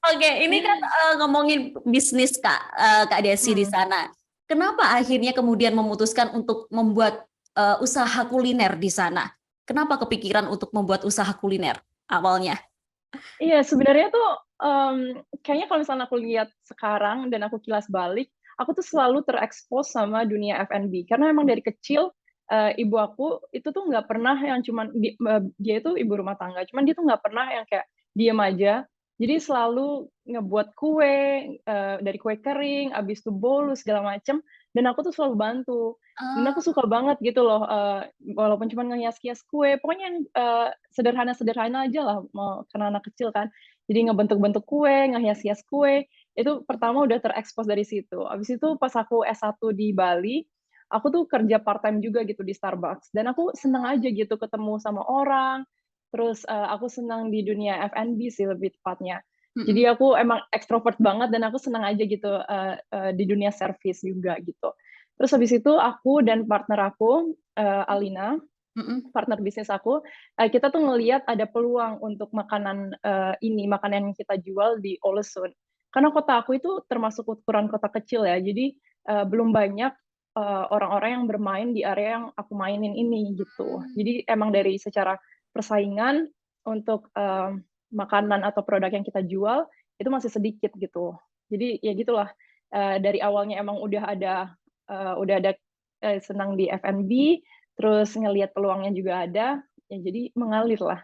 Oke, ini kan ngomongin bisnis Kak Desi di sana. Kenapa akhirnya kemudian memutuskan untuk membuat usaha kuliner di sana? Kenapa kepikiran untuk membuat usaha kuliner awalnya? Iya, sebenarnya tuh, kayaknya kalau misalnya aku lihat sekarang dan aku kilas balik, aku tuh selalu terekspos sama dunia F&B. Karena emang dari kecil, ibu aku itu tuh nggak pernah yang cuman dia itu ibu rumah tangga, cuman dia tuh nggak pernah yang kayak diem aja. Jadi selalu ngebuat kue, dari kue kering, abis itu bolu segala macem, dan aku tuh selalu bantu. Dan aku Ah, suka banget gitu loh, walaupun cuman ngehias-hias kue, pokoknya yang, sederhana-sederhana aja lah, mau karena anak kecil kan. Jadi ngebentuk-bentuk kue, ngehias-hias kue, itu pertama udah terekspos dari situ. Habis itu pas aku S1 di Bali, aku tuh kerja part-time juga gitu di Starbucks, dan aku seneng aja gitu ketemu sama orang, terus, aku senang di dunia F&B sih lebih tepatnya. Jadi mm-mm, aku emang ekstrovert banget dan aku senang aja gitu, di dunia service juga gitu. Terus habis itu aku dan partner aku, Alina, mm-mm. partner bisnis aku, kita tuh ngelihat ada peluang untuk makanan, makanan yang kita jual di Olesun. Karena kota aku itu termasuk ukuran kota kecil ya, jadi, belum banyak, orang-orang yang bermain di area yang aku mainin ini, gitu. Jadi emang dari secara persaingan untuk, makanan atau produk yang kita jual, itu masih sedikit gitu. Jadi ya gitulah, dari awalnya emang udah ada, senang di F&B, terus ngelihat peluangnya juga ada, ya jadi mengalir lah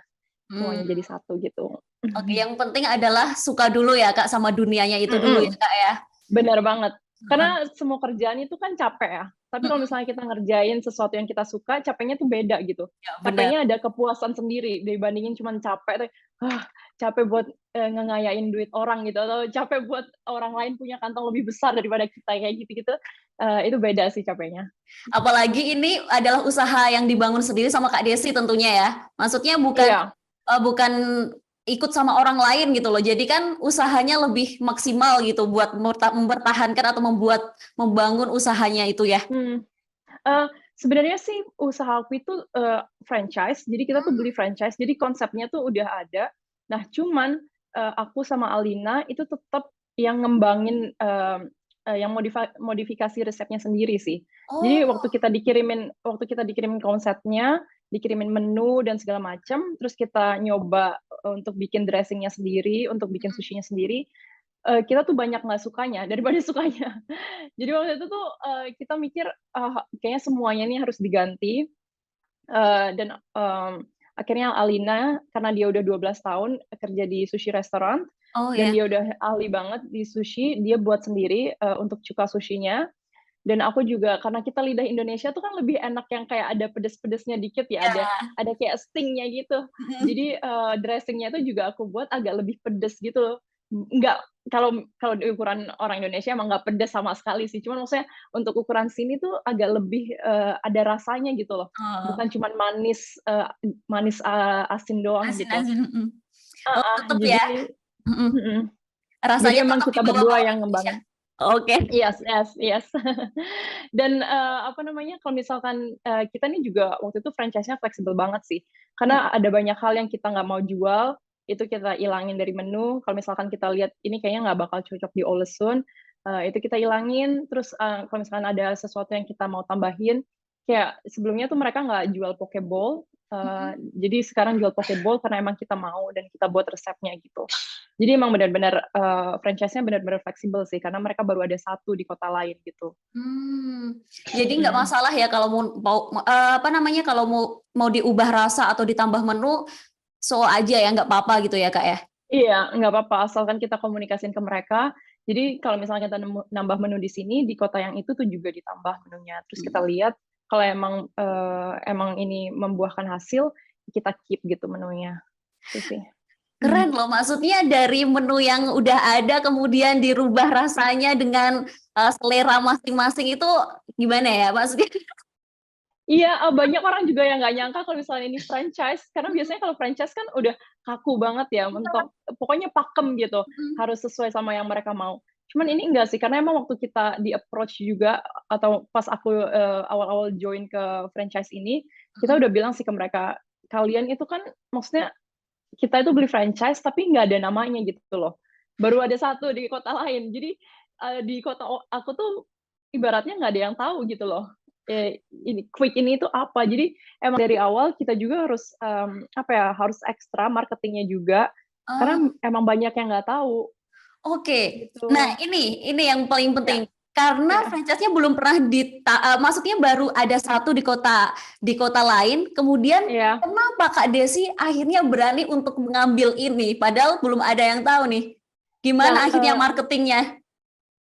Hmm, semuanya jadi satu gitu. oke, yang penting adalah suka dulu ya Kak sama dunianya itu dulu ya Mhm, Kak ya. bener banget. Heeh, Karena semua kerjaan itu kan capek ya, tapi kalau mm-mm. misalnya kita ngerjain sesuatu yang kita suka, capeknya tuh beda gitu. Ya benar. Capeknya ada kepuasan sendiri dibandingin cuman capek tuh, "Ah, capek buat, ngengayain duit orang," gitu, atau capek buat orang lain punya kantong lebih besar daripada kita, kayak gitu-gitu, itu beda sih capeknya. Apalagi ini adalah usaha yang dibangun sendiri sama Kak Desi tentunya ya. Maksudnya Iya. bukan ikut sama orang lain gitu loh. Jadi kan usahanya lebih maksimal gitu buat mempertahankan atau membangun usahanya itu ya. Mhm. Sebenarnya sih usaha aku itu, franchise, jadi kita tuh beli franchise, jadi konsepnya tuh udah ada. Nah cuman, aku sama Alina itu tetap yang ngembangin, yang modifikasi resepnya sendiri sih. Jadi Oh, waktu kita dikirimin konsepnya, dikirimin menu dan segala macam, terus kita nyoba, untuk bikin dressing-nya sendiri, untuk bikin sushinya sendiri, kita tuh banyak nggak sukanya daripada sukanya. Jadi waktu itu tuh, kita mikir, kayaknya semuanya ini harus diganti, dan, akhirnya Alina, karena dia udah 12 tahun kerja di sushi restoran, oh dan ya. dia udah ahli banget di sushi, dia buat sendiri, untuk cuka sushinya, dan aku juga karena kita lidah Indonesia tuh kan lebih enak yang kayak ada pedes-pedesnya dikit ya, Ya. ada kayak sting-nya gitu. Jadi, dressing-nya itu juga aku buat agak lebih pedes gitu. Nggak, kalau kalau di ukuran orang Indonesia emang nggak pedes sama sekali sih, cuman maksudnya untuk ukuran sini tuh agak lebih, ada rasanya gitu loh. Oh, Bukan cuman manis, manis, asin doang gitu. asin-asin. Mm. Oh, Heeh, tetep ya. jadi Mm-mm. mhm, jadi Rasanya emang tetap kita berdua dibawa-bawa yang Indonesia. ngembangin. Oke. Yes, yes, yes. Dan, apa namanya, kalau misalkan, kita nih juga waktu itu franchise-nya fleksibel banget sih. Karena ada banyak hal yang kita nggak mau jual, itu kita ilangin dari menu. Kalau misalkan kita lihat ini kayaknya nggak bakal cocok di Olesun, itu kita ilangin. Terus, kalau misalkan ada sesuatu yang kita mau tambahin, kayak sebelumnya tuh mereka nggak jual poke bowl, Mm-mm. jadi sekarang jual poke bowl karena emang kita mau dan kita buat resepnya gitu. Jadi emang benar-benar, franchise-nya benar-benar fleksibel sih, karena mereka baru ada satu di kota lain gitu. Jadi nggak Mhm. masalah ya kalau apa namanya kalau mau mau diubah rasa atau ditambah menu so aja ya nggak apa-apa gitu ya Kak ya. Iya, nggak apa-apa, asalkan kita komunikasiin ke mereka. Jadi kalau misalnya kita nambah menu di sini, di kota yang itu tuh juga ditambah menunya. Terus kita Hmm. lihat kalau emang ini membuahkan hasil, kita keep gitu menunya, itu sih. Keren loh, maksudnya dari menu yang udah ada kemudian dirubah rasanya dengan selera masing-masing itu gimana ya maksudnya? Iya, banyak orang juga yang nggak nyangka kalau misalnya ini franchise, karena biasanya kalau franchise kan udah kaku banget ya, mentok pokoknya pakem gitu, harus sesuai sama yang mereka mau. Cuman ini enggak sih, karena emang waktu kita di-approach juga, atau pas aku, awal-awal join ke franchise ini, kita udah bilang sih ke mereka, "Kalian itu kan maksudnya kita itu beli franchise tapi nggak ada namanya gitu loh. baru ada satu di kota lain. Jadi di kota aku tuh ibaratnya nggak ada yang tahu gitu loh. Ini Quick ini itu apa? Jadi emang dari awal kita juga harus apa ya, harus ekstra marketingnya juga Oh, karena emang banyak yang nggak tahu oke. Nah, gitu. ini yang paling Ya, penting. Karena ya, franchise-nya belum pernah maksudnya baru ada satu di kota lain. Kemudian ya. kenapa Kak Desi akhirnya berani untuk mengambil ini? Padahal belum ada yang tahu nih. Nah, Gimana akhirnya marketingnya?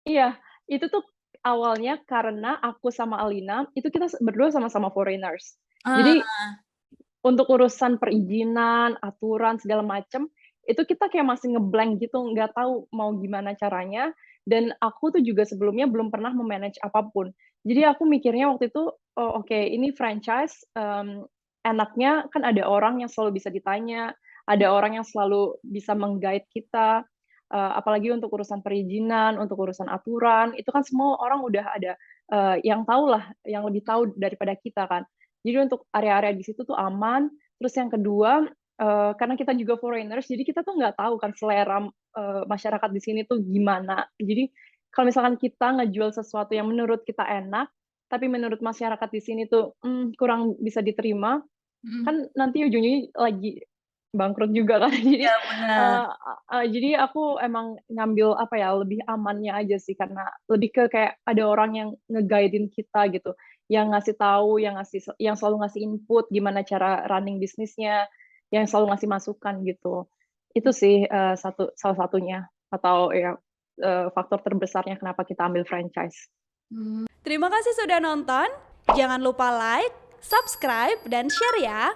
iya, itu tuh awalnya karena aku sama Alina itu kita berdua sama-sama foreigners. Jadi Ah, untuk urusan perizinan, aturan segala macam, itu kita kayak masih ngeblank gitu, nggak tahu mau gimana caranya. Dan aku tuh juga sebelumnya belum pernah memanage apapun. Jadi aku mikirnya waktu itu, oh oke, ini franchise, enaknya kan ada orang yang selalu bisa ditanya, ada orang yang selalu bisa meng-guide kita, apalagi untuk urusan perizinan, untuk urusan aturan, itu kan semua orang udah ada yang tahu lah, yang lebih tahu daripada kita kan. Jadi untuk area-area di situ tuh aman. Terus yang kedua, karena kita juga foreigners, jadi kita tuh nggak tahu kan selera masyarakat di sini tuh gimana. Jadi kalau misalkan kita ngejual sesuatu yang menurut kita enak, tapi menurut masyarakat di sini tuh kurang bisa diterima, mm, kan nanti ujungnya lagi bangkrut juga kan. Jadi ya benar. uh, jadi aku emang ngambil apa ya, lebih amannya aja sih, karena lebih ke kayak ada orang yang nge-guide-in kita gitu, yang ngasih tahu, yang selalu ngasih input gimana cara running bisnisnya, yang selalu ngasih masukan gitu. Itu sih salah satunya, atau ya faktor terbesarnya kenapa kita ambil franchise. Hmm. Terima kasih sudah nonton. Jangan lupa like, subscribe, dan share ya.